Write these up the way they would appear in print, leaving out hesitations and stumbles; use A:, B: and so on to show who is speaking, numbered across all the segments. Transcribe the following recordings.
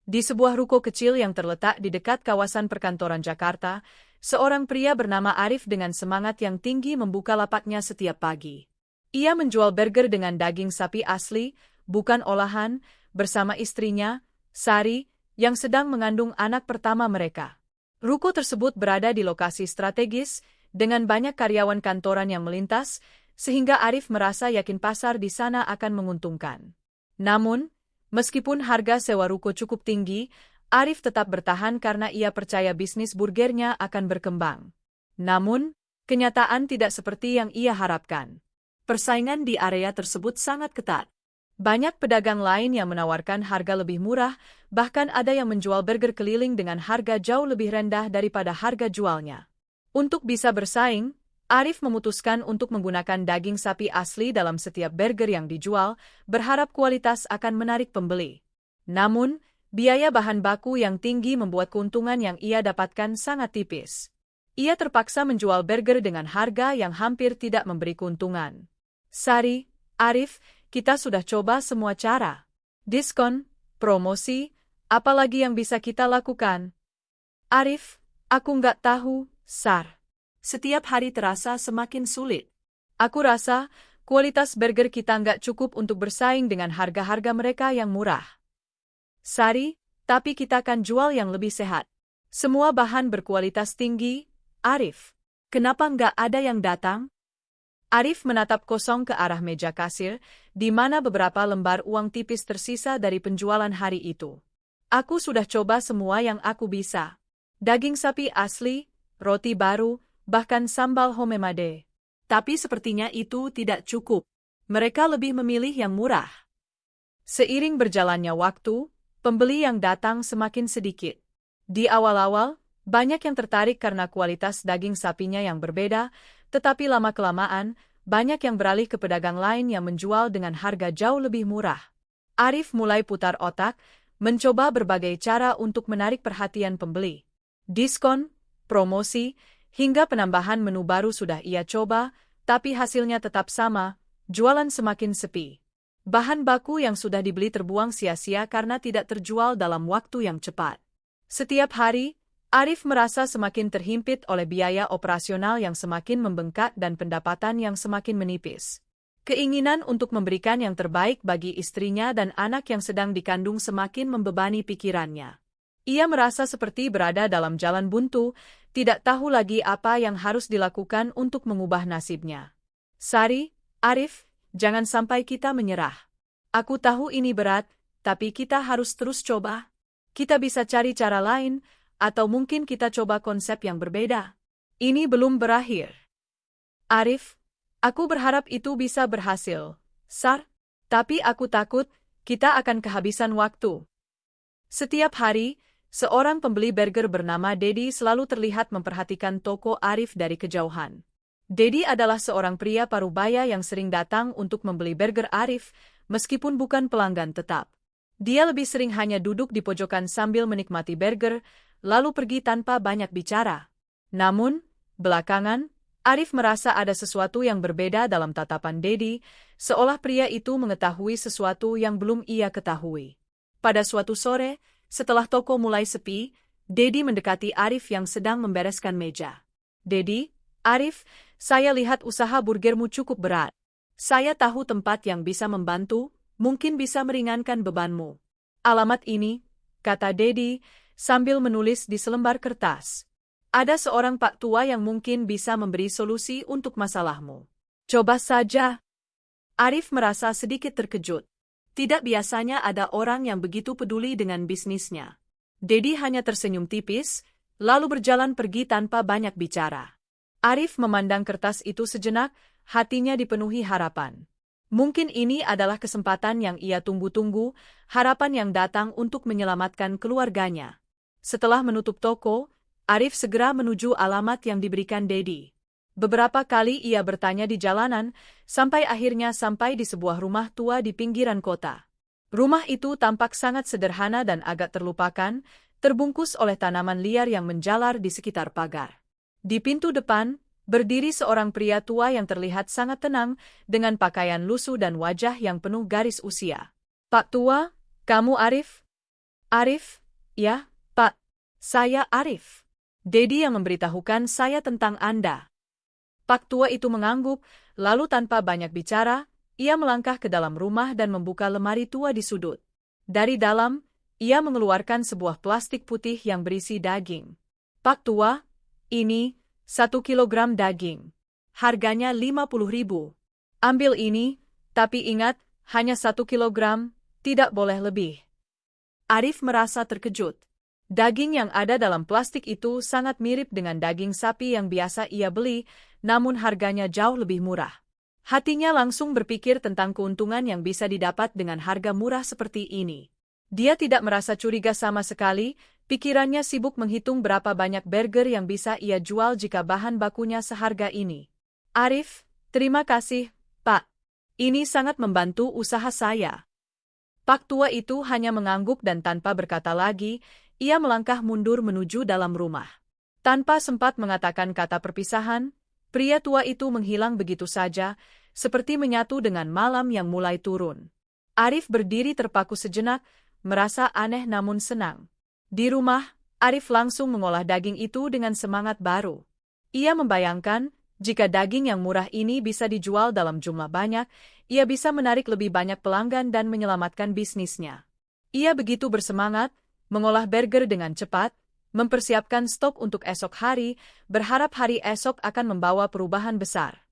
A: Di sebuah ruko kecil yang terletak di dekat kawasan perkantoran Jakarta, seorang pria bernama Arif dengan semangat yang tinggi membuka lapaknya setiap pagi. Ia menjual burger dengan daging sapi asli, bukan olahan, bersama istrinya, Sari, yang sedang mengandung anak pertama mereka. Ruko tersebut berada di lokasi strategis, dengan banyak karyawan kantoran yang melintas, sehingga Arif merasa yakin pasar di sana akan menguntungkan. Namun, meskipun harga sewa ruko cukup tinggi, Arif tetap bertahan karena ia percaya bisnis burgernya akan berkembang. Namun, kenyataan tidak seperti yang ia harapkan. Persaingan di area tersebut sangat ketat. Banyak pedagang lain yang menawarkan harga lebih murah, bahkan ada yang menjual burger keliling dengan harga jauh lebih rendah daripada harga jualnya. Untuk bisa bersaing, Arif memutuskan untuk menggunakan daging sapi asli dalam setiap burger yang dijual, berharap kualitas akan menarik pembeli. Namun, biaya bahan baku yang tinggi membuat keuntungan yang ia dapatkan sangat tipis. Ia terpaksa menjual burger dengan harga yang hampir tidak memberi keuntungan. Sari, Arif, kita sudah coba semua cara. Diskon, promosi, apalagi yang bisa kita lakukan? Arif, aku nggak tahu, Sar. Setiap hari terasa semakin sulit. Aku rasa, kualitas burger kita nggak cukup untuk bersaing dengan harga-harga mereka yang murah. Sari, tapi kita akan jual yang lebih sehat. Semua bahan berkualitas tinggi, Arif. Kenapa nggak ada yang datang? Arif menatap kosong ke arah meja kasir, di mana beberapa lembar uang tipis tersisa dari penjualan hari itu. Aku sudah coba semua yang aku bisa. Daging sapi asli, roti baru, bahkan sambal homemade. Tapi sepertinya itu tidak cukup. Mereka lebih memilih yang murah. Seiring berjalannya waktu, pembeli yang datang semakin sedikit. Di awal-awal, banyak yang tertarik karena kualitas daging sapinya yang berbeda, tetapi lama-kelamaan, banyak yang beralih ke pedagang lain yang menjual dengan harga jauh lebih murah. Arif mulai putar otak, mencoba berbagai cara untuk menarik perhatian pembeli. Diskon, promosi, hingga penambahan menu baru sudah ia coba, tapi hasilnya tetap sama, jualan semakin sepi. Bahan baku yang sudah dibeli terbuang sia-sia karena tidak terjual dalam waktu yang cepat. Setiap hari, Arif merasa semakin terhimpit oleh biaya operasional yang semakin membengkak dan pendapatan yang semakin menipis. Keinginan untuk memberikan yang terbaik bagi istrinya dan anak yang sedang dikandung semakin membebani pikirannya. Ia merasa seperti berada dalam jalan buntu, tidak tahu lagi apa yang harus dilakukan untuk mengubah nasibnya. Sari, Arif, jangan sampai kita menyerah. Aku tahu ini berat, tapi kita harus terus coba. Kita bisa cari cara lain, atau mungkin kita coba konsep yang berbeda. Ini belum berakhir. Arif, aku berharap itu bisa berhasil, Sar, tapi aku takut kita akan kehabisan waktu. Setiap hari, seorang pembeli burger bernama Dedi selalu terlihat memperhatikan toko Arif dari kejauhan. Dedi adalah seorang pria parubaya yang sering datang untuk membeli burger Arif, meskipun bukan pelanggan tetap. Dia lebih sering hanya duduk di pojokan sambil menikmati burger, lalu pergi tanpa banyak bicara. Namun, belakangan, Arif merasa ada sesuatu yang berbeda dalam tatapan Dedi, seolah pria itu mengetahui sesuatu yang belum ia ketahui. Pada suatu sore, setelah toko mulai sepi, Dedi mendekati Arif yang sedang membereskan meja. Dedi, Arif, saya lihat usaha burgermu cukup berat. Saya tahu tempat yang bisa membantu, mungkin bisa meringankan bebanmu. Alamat ini, kata Dedi, sambil menulis di selembar kertas. Ada seorang pak tua yang mungkin bisa memberi solusi untuk masalahmu. Coba saja. Arif merasa sedikit terkejut. Tidak biasanya ada orang yang begitu peduli dengan bisnisnya. Dedi hanya tersenyum tipis, lalu berjalan pergi tanpa banyak bicara. Arif memandang kertas itu sejenak, hatinya dipenuhi harapan. Mungkin ini adalah kesempatan yang ia tunggu-tunggu, harapan yang datang untuk menyelamatkan keluarganya. Setelah menutup toko, Arif segera menuju alamat yang diberikan Dedi. Beberapa kali ia bertanya di jalanan, sampai akhirnya sampai di sebuah rumah tua di pinggiran kota. Rumah itu tampak sangat sederhana dan agak terlupakan, terbungkus oleh tanaman liar yang menjalar di sekitar pagar. Di pintu depan, berdiri seorang pria tua yang terlihat sangat tenang, dengan pakaian lusuh dan wajah yang penuh garis usia. Pak tua, kamu Arif? Arif, ya, Pak. Saya Arif. Dedi yang memberitahukan saya tentang Anda. Pak tua itu mengangguk, lalu tanpa banyak bicara, ia melangkah ke dalam rumah dan membuka lemari tua di sudut. Dari dalam, ia mengeluarkan sebuah plastik putih yang berisi daging. Pak tua, ini 1 kilogram daging. Harganya 50.000. Ambil ini, tapi ingat, hanya 1 kilogram, tidak boleh lebih. Arif merasa terkejut. Daging yang ada dalam plastik itu sangat mirip dengan daging sapi yang biasa ia beli, namun harganya jauh lebih murah. Hatinya langsung berpikir tentang keuntungan yang bisa didapat dengan harga murah seperti ini. Dia tidak merasa curiga sama sekali, pikirannya sibuk menghitung berapa banyak burger yang bisa ia jual jika bahan bakunya seharga ini. Arif, terima kasih, Pak. Ini sangat membantu usaha saya. Pak tua itu hanya mengangguk dan tanpa berkata lagi, ia melangkah mundur menuju dalam rumah. Tanpa sempat mengatakan kata perpisahan, pria tua itu menghilang begitu saja, seperti menyatu dengan malam yang mulai turun. Arif berdiri terpaku sejenak, merasa aneh namun senang. Di rumah, Arif langsung mengolah daging itu dengan semangat baru. Ia membayangkan, jika daging yang murah ini bisa dijual dalam jumlah banyak, ia bisa menarik lebih banyak pelanggan dan menyelamatkan bisnisnya. Ia begitu bersemangat, mengolah burger dengan cepat, mempersiapkan stok untuk esok hari, berharap hari esok akan membawa perubahan besar.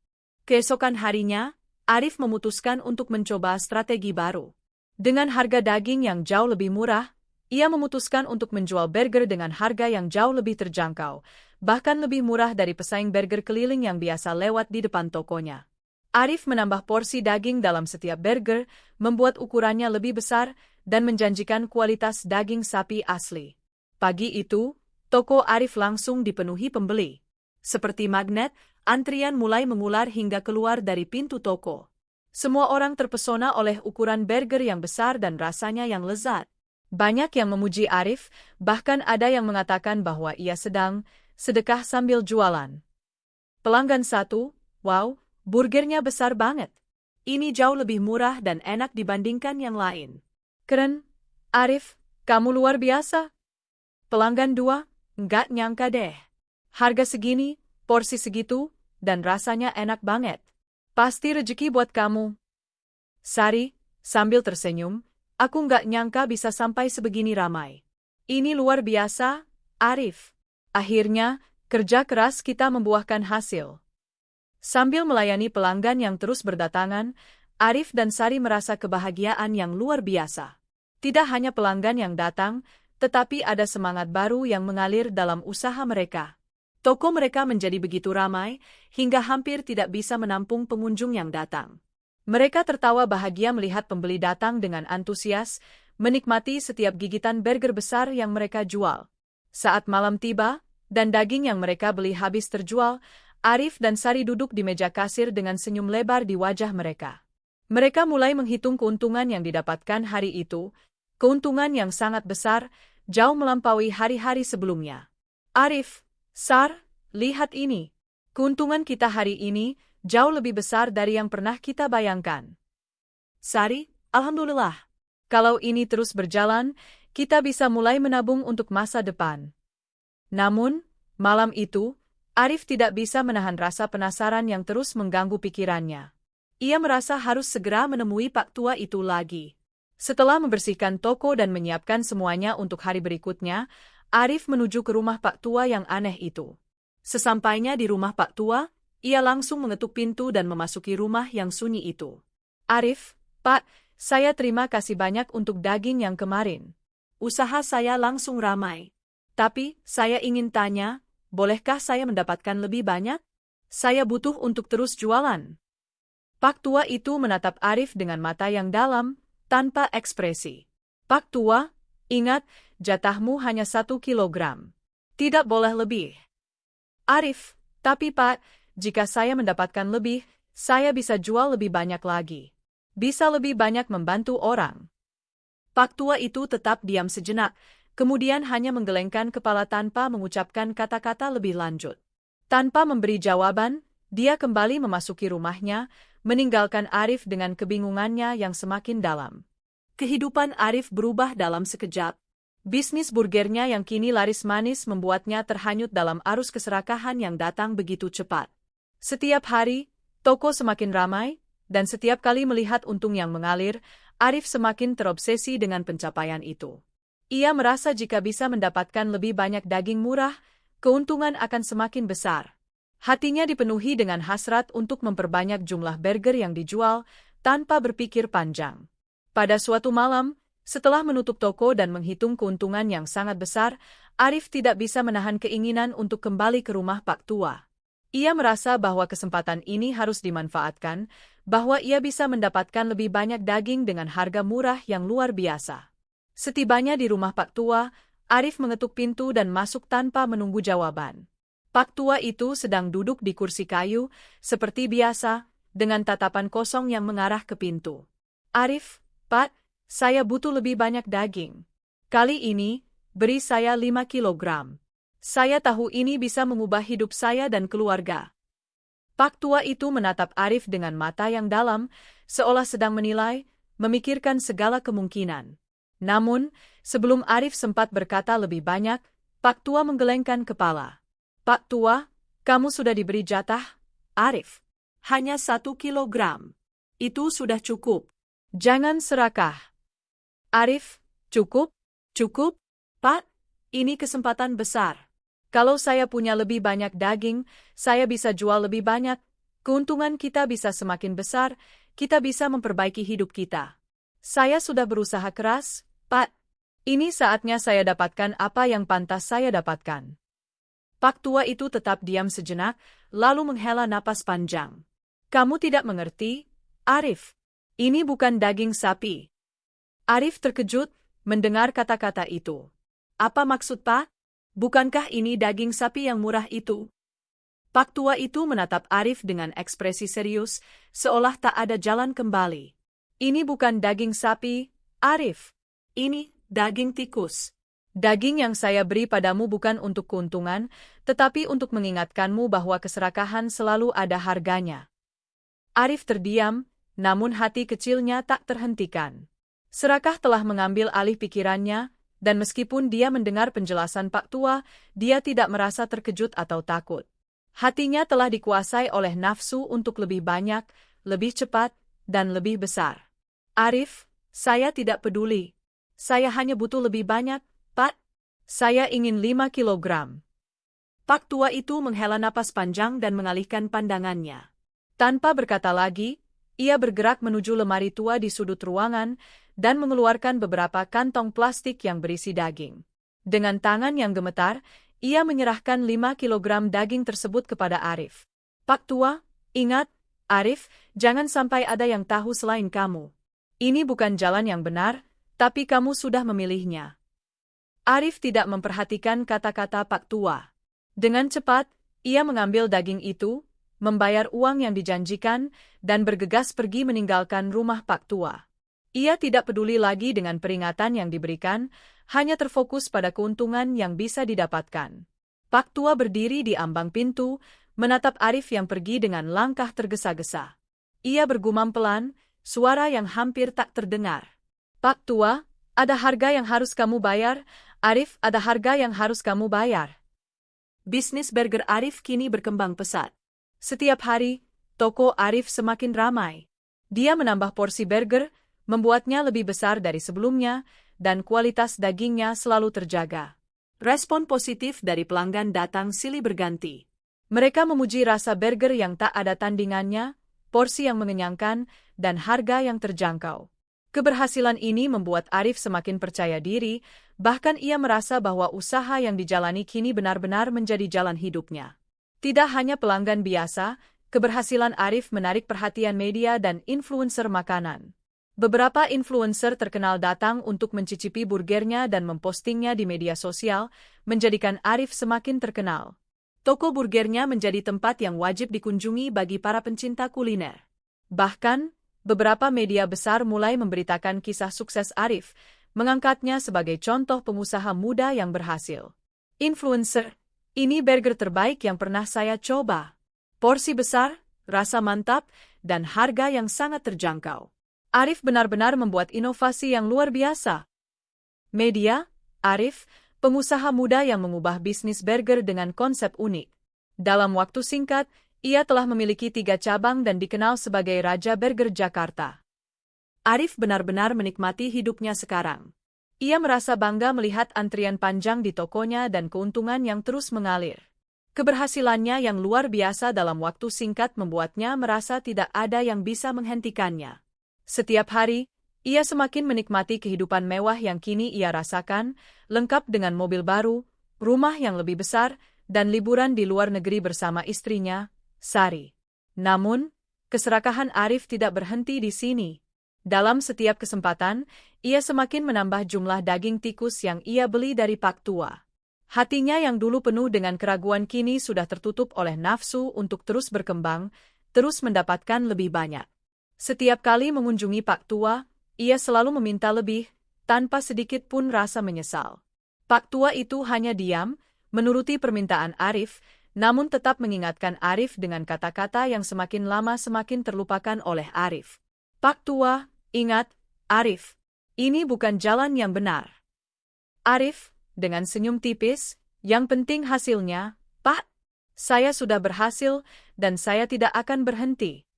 A: Keesokan harinya, Arif memutuskan untuk mencoba strategi baru. Dengan harga daging yang jauh lebih murah, ia memutuskan untuk menjual burger dengan harga yang jauh lebih terjangkau, bahkan lebih murah dari pesaing burger keliling yang biasa lewat di depan tokonya. Arif menambah porsi daging dalam setiap burger, membuat ukurannya lebih besar, dan menjanjikan kualitas daging sapi asli. Pagi itu, toko Arif langsung dipenuhi pembeli. Seperti magnet, antrian mulai mengular hingga keluar dari pintu toko. Semua orang terpesona oleh ukuran burger yang besar dan rasanya yang lezat. Banyak yang memuji Arif, bahkan ada yang mengatakan bahwa ia sedang sedekah sambil jualan. Pelanggan satu, wow, burgernya besar banget. Ini jauh lebih murah dan enak dibandingkan yang lain. Keren, Arif, kamu luar biasa. Pelanggan dua, nggak nyangka deh. Harga segini, porsi segitu, dan rasanya enak banget. Pasti rezeki buat kamu. Sari, sambil tersenyum, aku nggak nyangka bisa sampai sebegini ramai. Ini luar biasa, Arif. Akhirnya, kerja keras kita membuahkan hasil. Sambil melayani pelanggan yang terus berdatangan, Arif dan Sari merasa kebahagiaan yang luar biasa. Tidak hanya pelanggan yang datang, tetapi ada semangat baru yang mengalir dalam usaha mereka. Toko mereka menjadi begitu ramai, hingga hampir tidak bisa menampung pengunjung yang datang. Mereka tertawa bahagia melihat pembeli datang dengan antusias, menikmati setiap gigitan burger besar yang mereka jual. Saat malam tiba, dan daging yang mereka beli habis terjual, Arif dan Sari duduk di meja kasir dengan senyum lebar di wajah mereka. Mereka mulai menghitung keuntungan yang didapatkan hari itu, keuntungan yang sangat besar, jauh melampaui hari-hari sebelumnya. Arif, Sar, lihat ini. Keuntungan kita hari ini jauh lebih besar dari yang pernah kita bayangkan. Sari, alhamdulillah. Kalau ini terus berjalan, kita bisa mulai menabung untuk masa depan. Namun, malam itu, Arif tidak bisa menahan rasa penasaran yang terus mengganggu pikirannya. Ia merasa harus segera menemui Pak Tua itu lagi. Setelah membersihkan toko dan menyiapkan semuanya untuk hari berikutnya, Arif menuju ke rumah Pak Tua yang aneh itu. Sesampainya di rumah Pak Tua, ia langsung mengetuk pintu dan memasuki rumah yang sunyi itu. Arif, Pak, saya terima kasih banyak untuk daging yang kemarin. Usaha saya langsung ramai. Tapi, saya ingin tanya, bolehkah saya mendapatkan lebih banyak? Saya butuh untuk terus jualan. Pak Tua itu menatap Arif dengan mata yang dalam, tanpa ekspresi. Pak Tua, ingat, jatahmu hanya 1 kilogram. Tidak boleh lebih. Arif, tapi Pak, jika saya mendapatkan lebih, saya bisa jual lebih banyak lagi. Bisa lebih banyak membantu orang. Pak Tua itu tetap diam sejenak, kemudian hanya menggelengkan kepala tanpa mengucapkan kata-kata lebih lanjut. Tanpa memberi jawaban, dia kembali memasuki rumahnya, meninggalkan Arif dengan kebingungannya yang semakin dalam. Kehidupan Arif berubah dalam sekejap. Bisnis burgernya yang kini laris manis membuatnya terhanyut dalam arus keserakahan yang datang begitu cepat. Setiap hari, toko semakin ramai, dan setiap kali melihat untung yang mengalir, Arif semakin terobsesi dengan pencapaian itu. Ia merasa jika bisa mendapatkan lebih banyak daging murah, keuntungan akan semakin besar. Hatinya dipenuhi dengan hasrat untuk memperbanyak jumlah burger yang dijual tanpa berpikir panjang. Pada suatu malam, setelah menutup toko dan menghitung keuntungan yang sangat besar, Arif tidak bisa menahan keinginan untuk kembali ke rumah Pak Tua. Ia merasa bahwa kesempatan ini harus dimanfaatkan, bahwa ia bisa mendapatkan lebih banyak daging dengan harga murah yang luar biasa. Setibanya di rumah Pak Tua, Arif mengetuk pintu dan masuk tanpa menunggu jawaban. Pak Tua itu sedang duduk di kursi kayu, seperti biasa, dengan tatapan kosong yang mengarah ke pintu. Arif, Pak, saya butuh lebih banyak daging. Kali ini, beri saya 5 kilogram. Saya tahu ini bisa mengubah hidup saya dan keluarga. Pak Tua itu menatap Arif dengan mata yang dalam, seolah sedang menilai, memikirkan segala kemungkinan. Namun, sebelum Arif sempat berkata lebih banyak, Pak Tua menggelengkan kepala. Pak Tua, kamu sudah diberi jatah, Arif. Hanya 1 kilogram. Itu sudah cukup. Jangan serakah. Arif, cukup? Cukup? Pak, ini kesempatan besar. Kalau saya punya lebih banyak daging, saya bisa jual lebih banyak, keuntungan kita bisa semakin besar, kita bisa memperbaiki hidup kita. Saya sudah berusaha keras, Pak. Ini saatnya saya dapatkan apa yang pantas saya dapatkan. Pak Tua itu tetap diam sejenak, lalu menghela napas panjang. Kamu tidak mengerti, Arif. Ini bukan daging sapi. Arif terkejut mendengar kata-kata itu. Apa maksud Pak? Bukankah ini daging sapi yang murah itu? Pak Tua itu menatap Arif dengan ekspresi serius, seolah tak ada jalan kembali. Ini bukan daging sapi, Arif. Ini daging tikus. Daging yang saya beri padamu bukan untuk keuntungan, tetapi untuk mengingatkanmu bahwa keserakahan selalu ada harganya. Arif terdiam, namun hati kecilnya tak terhentikan. Serakah telah mengambil alih pikirannya, dan meskipun dia mendengar penjelasan Pak Tua, dia tidak merasa terkejut atau takut. Hatinya telah dikuasai oleh nafsu untuk lebih banyak, lebih cepat, dan lebih besar. Arif, saya tidak peduli. Saya hanya butuh lebih banyak, Pak. Saya ingin 5 kilogram. Pak Tua itu menghela napas panjang dan mengalihkan pandangannya. Tanpa berkata lagi, ia bergerak menuju lemari tua di sudut ruangan dan mengeluarkan beberapa kantong plastik yang berisi daging. Dengan tangan yang gemetar, ia menyerahkan 5 kilogram daging tersebut kepada Arif. Pak Tua, ingat, Arif, jangan sampai ada yang tahu selain kamu. Ini bukan jalan yang benar, tapi kamu sudah memilihnya. Arif tidak memperhatikan kata-kata Pak Tua. Dengan cepat, ia mengambil daging itu, membayar uang yang dijanjikan, dan bergegas pergi meninggalkan rumah Pak Tua. Ia tidak peduli lagi dengan peringatan yang diberikan, hanya terfokus pada keuntungan yang bisa didapatkan. Pak Tua berdiri di ambang pintu, menatap Arif yang pergi dengan langkah tergesa-gesa. Ia bergumam pelan, suara yang hampir tak terdengar. Pak Tua, ada harga yang harus kamu bayar, Arif, ada harga yang harus kamu bayar. Bisnis burger Arif kini berkembang pesat. Setiap hari, toko Arif semakin ramai. Dia menambah porsi burger, membuatnya lebih besar dari sebelumnya, dan kualitas dagingnya selalu terjaga. Respon positif dari pelanggan datang silih berganti. Mereka memuji rasa burger yang tak ada tandingannya, porsi yang mengenyangkan, dan harga yang terjangkau. Keberhasilan ini membuat Arif semakin percaya diri, bahkan ia merasa bahwa usaha yang dijalani kini benar-benar menjadi jalan hidupnya. Tidak hanya pelanggan biasa, keberhasilan Arif menarik perhatian media dan influencer makanan. Beberapa influencer terkenal datang untuk mencicipi burgernya dan mempostingnya di media sosial, menjadikan Arif semakin terkenal. Toko burgernya menjadi tempat yang wajib dikunjungi bagi para pencinta kuliner. Bahkan, beberapa media besar mulai memberitakan kisah sukses Arif, mengangkatnya sebagai contoh pengusaha muda yang berhasil. Influencer, ini burger terbaik yang pernah saya coba. Porsi besar, rasa mantap, dan harga yang sangat terjangkau. Arif benar-benar membuat inovasi yang luar biasa. Media, Arif, pengusaha muda yang mengubah bisnis burger dengan konsep unik. Dalam waktu singkat, ia telah memiliki 3 cabang dan dikenal sebagai Raja Burger Jakarta. Arif benar-benar menikmati hidupnya sekarang. Ia merasa bangga melihat antrian panjang di tokonya dan keuntungan yang terus mengalir. Keberhasilannya yang luar biasa dalam waktu singkat membuatnya merasa tidak ada yang bisa menghentikannya. Setiap hari, ia semakin menikmati kehidupan mewah yang kini ia rasakan, lengkap dengan mobil baru, rumah yang lebih besar, dan liburan di luar negeri bersama istrinya, Sari. Namun, keserakahan Arif tidak berhenti di sini. Dalam setiap kesempatan, ia semakin menambah jumlah daging tikus yang ia beli dari Pak Tua. Hatinya yang dulu penuh dengan keraguan kini sudah tertutup oleh nafsu untuk terus berkembang, terus mendapatkan lebih banyak. Setiap kali mengunjungi Pak Tua, ia selalu meminta lebih, tanpa sedikit pun rasa menyesal. Pak Tua itu hanya diam, menuruti permintaan Arif, namun tetap mengingatkan Arif dengan kata-kata yang semakin lama semakin terlupakan oleh Arif. Pak Tua, ingat, Arif, ini bukan jalan yang benar. Arif, dengan senyum tipis, yang penting hasilnya, Pak. Saya sudah berhasil, dan saya tidak akan berhenti.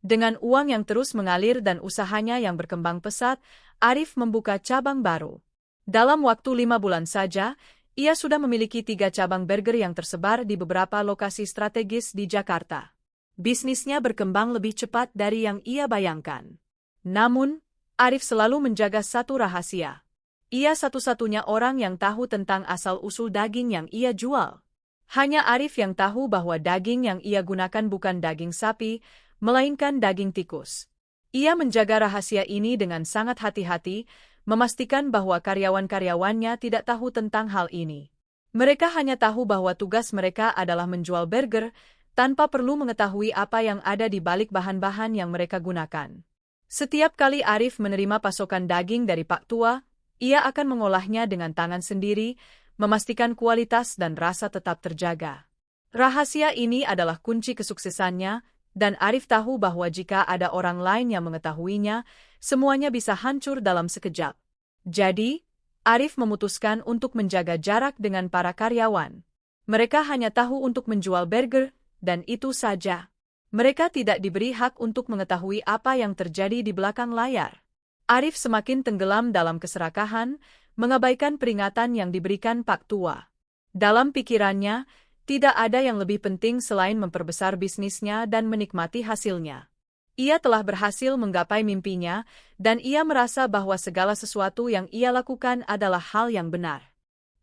A: Dengan uang yang terus mengalir dan usahanya yang berkembang pesat, Arif membuka cabang baru. Dalam waktu 5 bulan saja, ia sudah memiliki 3 cabang burger yang tersebar di beberapa lokasi strategis di Jakarta. Bisnisnya berkembang lebih cepat dari yang ia bayangkan. Namun, Arif selalu menjaga satu rahasia. Ia satu-satunya orang yang tahu tentang asal-usul daging yang ia jual. Hanya Arif yang tahu bahwa daging yang ia gunakan bukan daging sapi, melainkan daging tikus. Ia menjaga rahasia ini dengan sangat hati-hati, memastikan bahwa karyawan-karyawannya tidak tahu tentang hal ini. Mereka hanya tahu bahwa tugas mereka adalah menjual burger, tanpa perlu mengetahui apa yang ada di balik bahan-bahan yang mereka gunakan. Setiap kali Arif menerima pasokan daging dari Pak Tua, ia akan mengolahnya dengan tangan sendiri, memastikan kualitas dan rasa tetap terjaga. Rahasia ini adalah kunci kesuksesannya, dan Arif tahu bahwa jika ada orang lain yang mengetahuinya, semuanya bisa hancur dalam sekejap. Jadi, Arif memutuskan untuk menjaga jarak dengan para karyawan. Mereka hanya tahu untuk menjual burger, dan itu saja. Mereka tidak diberi hak untuk mengetahui apa yang terjadi di belakang layar. Arif semakin tenggelam dalam keserakahan, mengabaikan peringatan yang diberikan Pak Tua. Dalam pikirannya, tidak ada yang lebih penting selain memperbesar bisnisnya dan menikmati hasilnya. Ia telah berhasil menggapai mimpinya, dan ia merasa bahwa segala sesuatu yang ia lakukan adalah hal yang benar.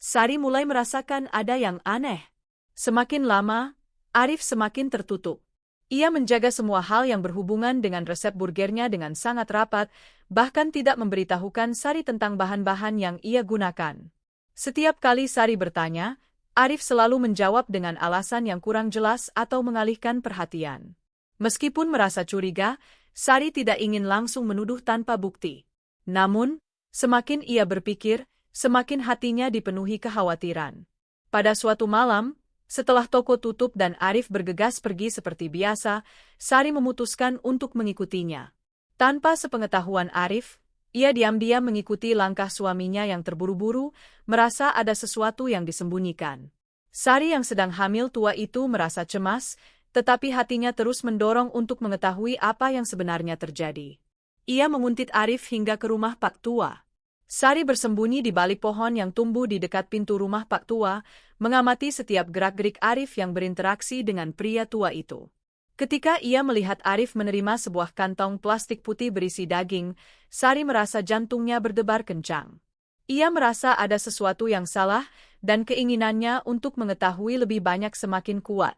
A: Sari mulai merasakan ada yang aneh. Semakin lama, Arif semakin tertutup. Ia menjaga semua hal yang berhubungan dengan resep burgernya dengan sangat rapat, bahkan tidak memberitahukan Sari tentang bahan-bahan yang ia gunakan. Setiap kali Sari bertanya, Arif selalu menjawab dengan alasan yang kurang jelas atau mengalihkan perhatian. Meskipun merasa curiga, Sari tidak ingin langsung menuduh tanpa bukti. Namun, semakin ia berpikir, semakin hatinya dipenuhi kekhawatiran. Pada suatu malam, setelah toko tutup dan Arif bergegas pergi seperti biasa, Sari memutuskan untuk mengikutinya. Tanpa sepengetahuan Arif, ia diam-diam mengikuti langkah suaminya yang terburu-buru, merasa ada sesuatu yang disembunyikan. Sari yang sedang hamil tua itu merasa cemas, tetapi hatinya terus mendorong untuk mengetahui apa yang sebenarnya terjadi. Ia menguntit Arif hingga ke rumah Pak Tua. Sari bersembunyi di balik pohon yang tumbuh di dekat pintu rumah Pak Tua, mengamati setiap gerak-gerik Arif yang berinteraksi dengan pria tua itu. Ketika ia melihat Arif menerima sebuah kantong plastik putih berisi daging, Sari merasa jantungnya berdebar kencang. Ia merasa ada sesuatu yang salah, dan keinginannya untuk mengetahui lebih banyak semakin kuat.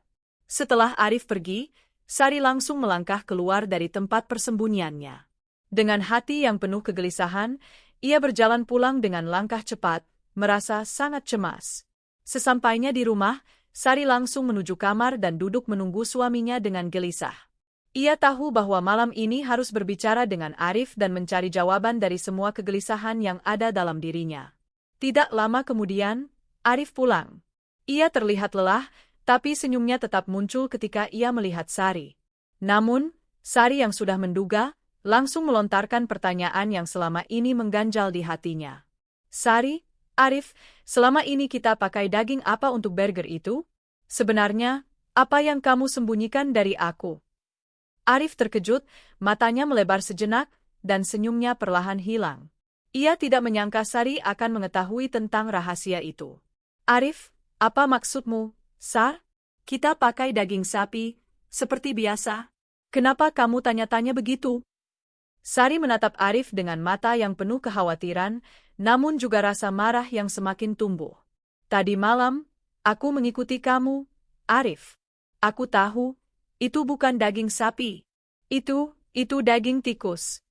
A: Setelah Arif pergi, Sari langsung melangkah keluar dari tempat persembunyiannya. Dengan hati yang penuh kegelisahan, ia berjalan pulang dengan langkah cepat, merasa sangat cemas. Sesampainya di rumah, Sari langsung menuju kamar dan duduk menunggu suaminya dengan gelisah. Ia tahu bahwa malam ini harus berbicara dengan Arif dan mencari jawaban dari semua kegelisahan yang ada dalam dirinya. Tidak lama kemudian, Arif pulang. Ia terlihat lelah, tapi senyumnya tetap muncul ketika ia melihat Sari. Namun, Sari yang sudah menduga, langsung melontarkan pertanyaan yang selama ini mengganjal di hatinya. Sari, Arif, selama ini kita pakai daging apa untuk burger itu? Sebenarnya, apa yang kamu sembunyikan dari aku? Arif terkejut, matanya melebar sejenak, dan senyumnya perlahan hilang. Ia tidak menyangka Sari akan mengetahui tentang rahasia itu. Arif, apa maksudmu, Sar? Kita pakai daging sapi, seperti biasa. Kenapa kamu tanya-tanya begitu? Sari menatap Arif dengan mata yang penuh kekhawatiran, namun juga rasa marah yang semakin tumbuh. Tadi malam, aku mengikuti kamu, Arif. Aku tahu, itu bukan daging sapi. Itu daging tikus.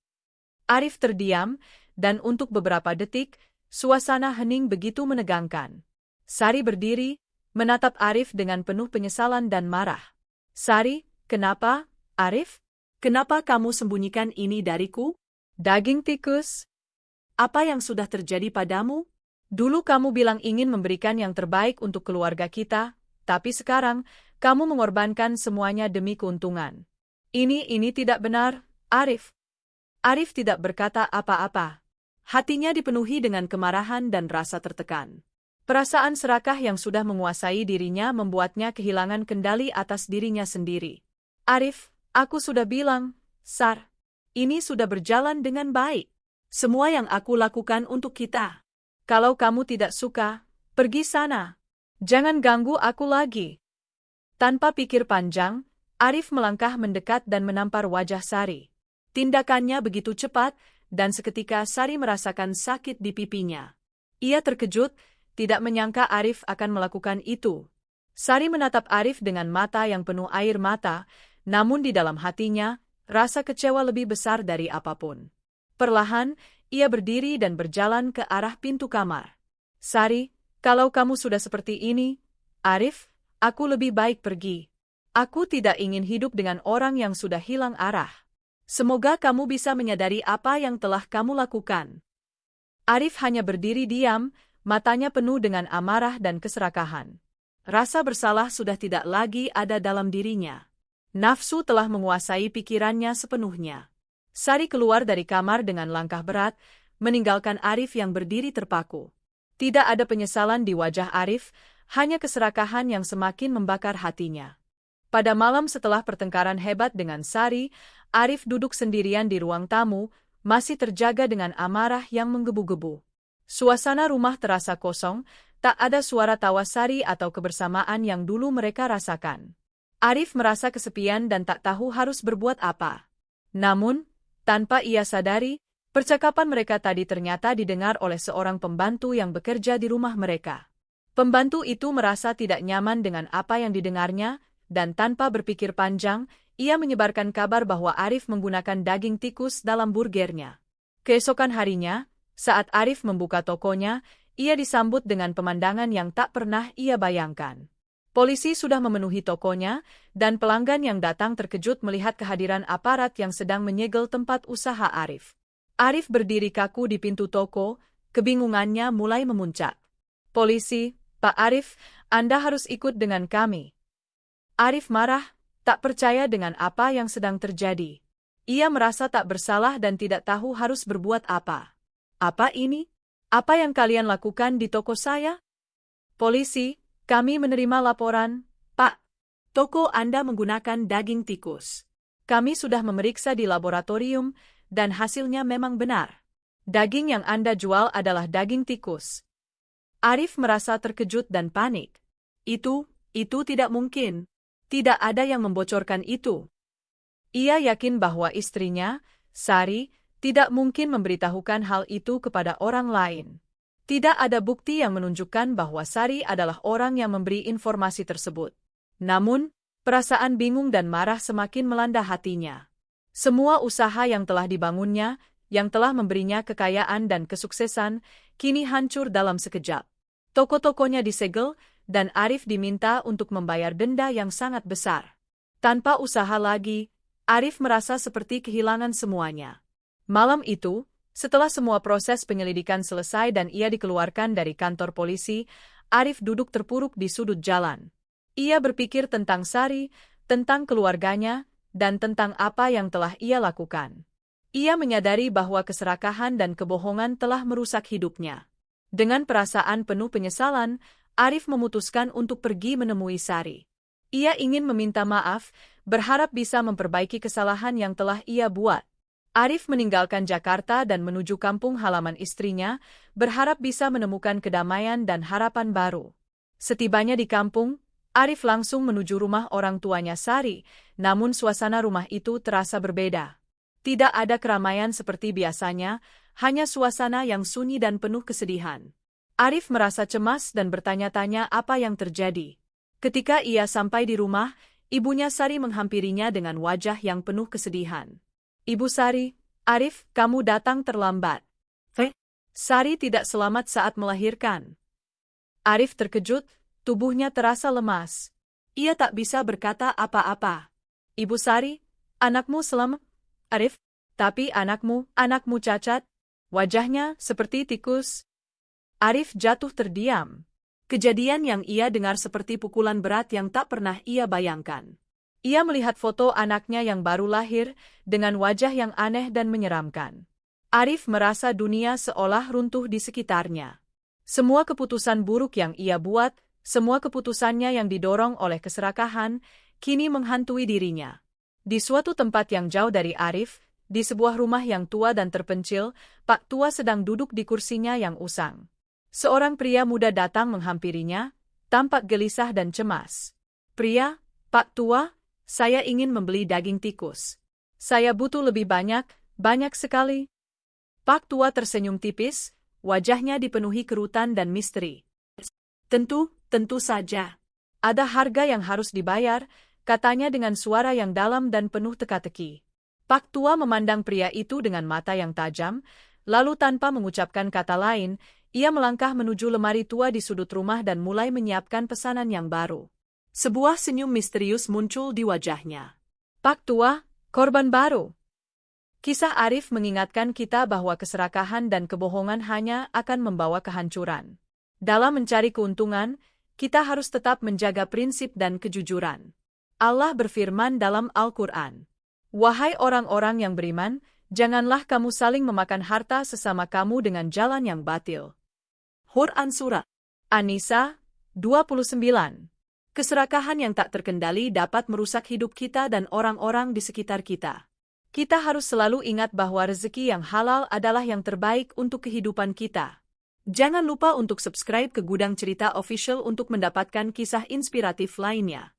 A: Arif terdiam, dan untuk beberapa detik, suasana hening begitu menegangkan. Sari berdiri, menatap Arif dengan penuh penyesalan dan marah. Sari, kenapa, Arif? Kenapa kamu sembunyikan ini dariku? Daging tikus? Apa yang sudah terjadi padamu? Dulu kamu bilang ingin memberikan yang terbaik untuk keluarga kita, tapi sekarang, kamu mengorbankan semuanya demi keuntungan. Ini tidak benar, Arif. Arif tidak berkata apa-apa. Hatinya dipenuhi dengan kemarahan dan rasa tertekan. Perasaan serakah yang sudah menguasai dirinya membuatnya kehilangan kendali atas dirinya sendiri. Arif, aku sudah bilang, Sar, ini sudah berjalan dengan baik. Semua yang aku lakukan untuk kita. Kalau kamu tidak suka, pergi sana. Jangan ganggu aku lagi. Tanpa pikir panjang, Arif melangkah mendekat dan menampar wajah Sari. Tindakannya begitu cepat, dan seketika Sari merasakan sakit di pipinya. Ia terkejut, tidak menyangka Arif akan melakukan itu. Sari menatap Arif dengan mata yang penuh air mata, namun di dalam hatinya, rasa kecewa lebih besar dari apapun. Perlahan, ia berdiri dan berjalan ke arah pintu kamar. Sari, kalau kamu sudah seperti ini, Arif, aku lebih baik pergi. Aku tidak ingin hidup dengan orang yang sudah hilang arah. Semoga kamu bisa menyadari apa yang telah kamu lakukan. Arif hanya berdiri diam, matanya penuh dengan amarah dan keserakahan. Rasa bersalah sudah tidak lagi ada dalam dirinya. Nafsu telah menguasai pikirannya sepenuhnya. Sari keluar dari kamar dengan langkah berat, meninggalkan Arif yang berdiri terpaku. Tidak ada penyesalan di wajah Arif, hanya keserakahan yang semakin membakar hatinya. Pada malam setelah pertengkaran hebat dengan Sari, Arif duduk sendirian di ruang tamu, masih terjaga dengan amarah yang menggebu-gebu. Suasana rumah terasa kosong, tak ada suara tawa Sari atau kebersamaan yang dulu mereka rasakan. Arif merasa kesepian dan tak tahu harus berbuat apa. Namun, tanpa ia sadari, percakapan mereka tadi ternyata didengar oleh seorang pembantu yang bekerja di rumah mereka. Pembantu itu merasa tidak nyaman dengan apa yang didengarnya, dan tanpa berpikir panjang, ia menyebarkan kabar bahwa Arif menggunakan daging tikus dalam burgernya. Keesokan harinya, saat Arif membuka tokonya, ia disambut dengan pemandangan yang tak pernah ia bayangkan. Polisi sudah memenuhi tokonya, dan pelanggan yang datang terkejut melihat kehadiran aparat yang sedang menyegel tempat usaha Arif. Arif berdiri kaku di pintu toko, kebingungannya mulai memuncak. Polisi, Pak Arif, Anda harus ikut dengan kami. Arif marah, tak percaya dengan apa yang sedang terjadi. Ia merasa tak bersalah dan tidak tahu harus berbuat apa. Apa ini? Apa yang kalian lakukan di toko saya? Polisi, kami menerima laporan, Pak. Toko Anda menggunakan daging tikus. Kami sudah memeriksa di laboratorium, dan hasilnya memang benar. Daging yang Anda jual adalah daging tikus. Arif merasa terkejut dan panik. Itu tidak mungkin. Tidak ada yang membocorkan itu. Ia yakin bahwa istrinya, Sari, tidak mungkin memberitahukan hal itu kepada orang lain. Tidak ada bukti yang menunjukkan bahwa Sari adalah orang yang memberi informasi tersebut. Namun, perasaan bingung dan marah semakin melanda hatinya. Semua usaha yang telah dibangunnya, yang telah memberinya kekayaan dan kesuksesan, kini hancur dalam sekejap. Toko-tokonya disegel, dan Arif diminta untuk membayar denda yang sangat besar. Tanpa usaha lagi, Arif merasa seperti kehilangan semuanya. Malam itu, setelah semua proses penyelidikan selesai dan ia dikeluarkan dari kantor polisi, Arif duduk terpuruk di sudut jalan. Ia berpikir tentang Sari, tentang keluarganya, dan tentang apa yang telah ia lakukan. Ia menyadari bahwa keserakahan dan kebohongan telah merusak hidupnya. Dengan perasaan penuh penyesalan, Arif memutuskan untuk pergi menemui Sari. Ia ingin meminta maaf, berharap bisa memperbaiki kesalahan yang telah ia buat. Arif meninggalkan Jakarta dan menuju kampung halaman istrinya, berharap bisa menemukan kedamaian dan harapan baru. Setibanya di kampung, Arif langsung menuju rumah orang tuanya Sari, namun suasana rumah itu terasa berbeda. Tidak ada keramaian seperti biasanya, hanya suasana yang sunyi dan penuh kesedihan. Arif merasa cemas dan bertanya-tanya apa yang terjadi. Ketika ia sampai di rumah, ibunya Sari menghampirinya dengan wajah yang penuh kesedihan. "Ibu Sari, Arif, kamu datang terlambat." Sari tidak selamat saat melahirkan. Arif terkejut, tubuhnya terasa lemas. Ia tak bisa berkata apa-apa. "Ibu Sari, anakmu selamat." "Arif, tapi anakmu cacat." Wajahnya seperti tikus. Arif jatuh terdiam. Kejadian yang ia dengar seperti pukulan berat yang tak pernah ia bayangkan. Ia melihat foto anaknya yang baru lahir, dengan wajah yang aneh dan menyeramkan. Arif merasa dunia seolah runtuh di sekitarnya. Semua keputusan buruk yang ia buat, semua keputusannya yang didorong oleh keserakahan, kini menghantui dirinya. Di suatu tempat yang jauh dari Arif, di sebuah rumah yang tua dan terpencil, Pak Tua sedang duduk di kursinya yang usang. Seorang pria muda datang menghampirinya, tampak gelisah dan cemas. "Pria, Pak Tua, saya ingin membeli daging tikus. Saya butuh lebih banyak sekali." Pak Tua tersenyum tipis, wajahnya dipenuhi kerutan dan misteri. Tentu saja. Ada harga yang harus dibayar," katanya dengan suara yang dalam dan penuh teka-teki. Pak Tua memandang pria itu dengan mata yang tajam, lalu tanpa mengucapkan kata lain, ia melangkah menuju lemari tua di sudut rumah dan mulai menyiapkan pesanan yang baru. Sebuah senyum misterius muncul di wajahnya. "Pak Tua, korban baru." Kisah Arif mengingatkan kita bahwa keserakahan dan kebohongan hanya akan membawa kehancuran. Dalam mencari keuntungan, kita harus tetap menjaga prinsip dan kejujuran. Allah berfirman dalam Al-Quran, "Wahai orang-orang yang beriman, janganlah kamu saling memakan harta sesama kamu dengan jalan yang batil." Quran Surah An-Nisa 29. Keserakahan yang tak terkendali dapat merusak hidup kita dan orang-orang di sekitar kita. Kita harus selalu ingat bahwa rezeki yang halal adalah yang terbaik untuk kehidupan kita. Jangan lupa untuk subscribe ke Gudang Cerita Official untuk mendapatkan kisah inspiratif lainnya.